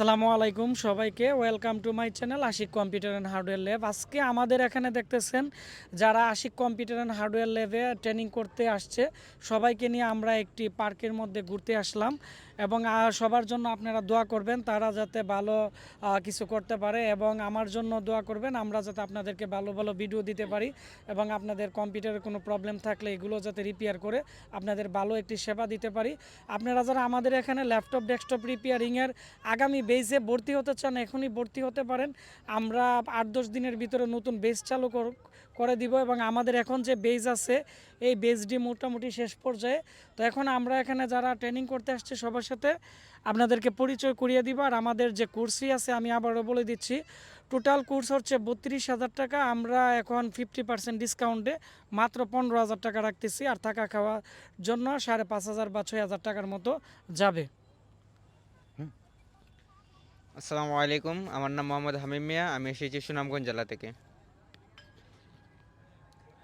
আসসালামু আলাইকুম সবাইকে, welcome to my channel Ashik computer and hardware lab. আজকে আমাদের এখানে দেখতেছেন যারা আশিক কম্পিউটার অ্যান্ড হার্ডওয়্যার ল্যাবে ট্রেনিং করতে আসছে সবাইকে নিয়ে আমরা একটি পার্কের মধ্যে ঘুরতে আসলাম এবং সবার জন্য আপনারা দোয়া করবেন তারা যাতে ভালো কিছু করতে পারে এবং আমার জন্য দোয়া করবেন আমরা যাতে আপনাদেরকে ভালো ভালো ভিডিও দিতে পারি এবং আপনাদের কম্পিউটারে কোনো প্রবলেম থাকলে এগুলো যাতে রিপেয়ার করে আপনাদের ভালো একটি সেবা দিতে পারি। আপনারা যারা আমাদের এখানে ল্যাপটপ ডেস্কটপ রিপেয়ারিংয়ের আগামী বেজে ভর্তি হতে চান এখনই ভর্তি হতে পারেন। আমরা ৮-১০ দিনের ভিতরে নতুন বেজ চালু করে দিব এবং আমাদের এখন যে বেজ আছে এই বেজটি মোটামুটি শেষ পর্যায়ে। তো এখন আমরা এখানে যারা ট্রেনিং করতে আসছে সবার সাথে আপনাদেরকে পরিচয় করিয়ে দিব। আর আমাদের যে কোর্সই আছে আমি আবারও বলে দিচ্ছি, টোটাল কোর্স হচ্ছে ৩২,০০০ টাকা। আমরা এখন 50% ডিসকাউন্টে মাত্র ১৫,০০০ টাকা রাখতেছি, আর থাকা খাওয়ার জন্য ৫,৫০০ বা ৬,০০০ টাকার মতো যাবে। আসসালামু আলাইকুম, আমার নাম মোহাম্মদ হামিম মিয়া। আমি এসেছি সুনামগঞ্জ জেলা থেকে।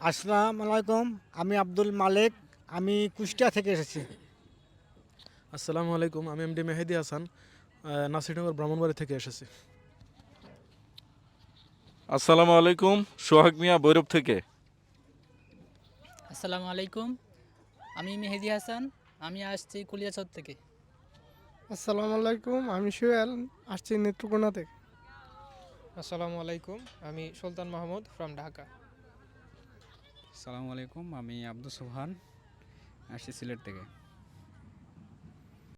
আসসালামু আলাইকুম, আমি আব্দুল মালেক, আমি কুষ্টিয়া থেকে এসেছি। আসসালামু আলাইকুম, আমি এমডি মেহেদি হাসান, নাসিরনগর ব্রাহ্মণবাড়ি থেকে এসেছি। আসসালামু আলাইকুম, সোহাগ মিয়া ভৈরব থেকে। আসসালামু আলাইকুম, আমি মেহেদি হাসান, আমি আসছি কুলিয়াচর থেকে। আসসালামু আলাইকুম, আমি সুয়েল, আসছি নেত্রকোনা থেকে। আসসালামু আলাইকুম, আমি সুলতান মাহমুদ ফ্রম ঢাকা। আসসালামু আলাইকুম, আমি আব্দুল সোহান, আসছি সিলেট থেকে।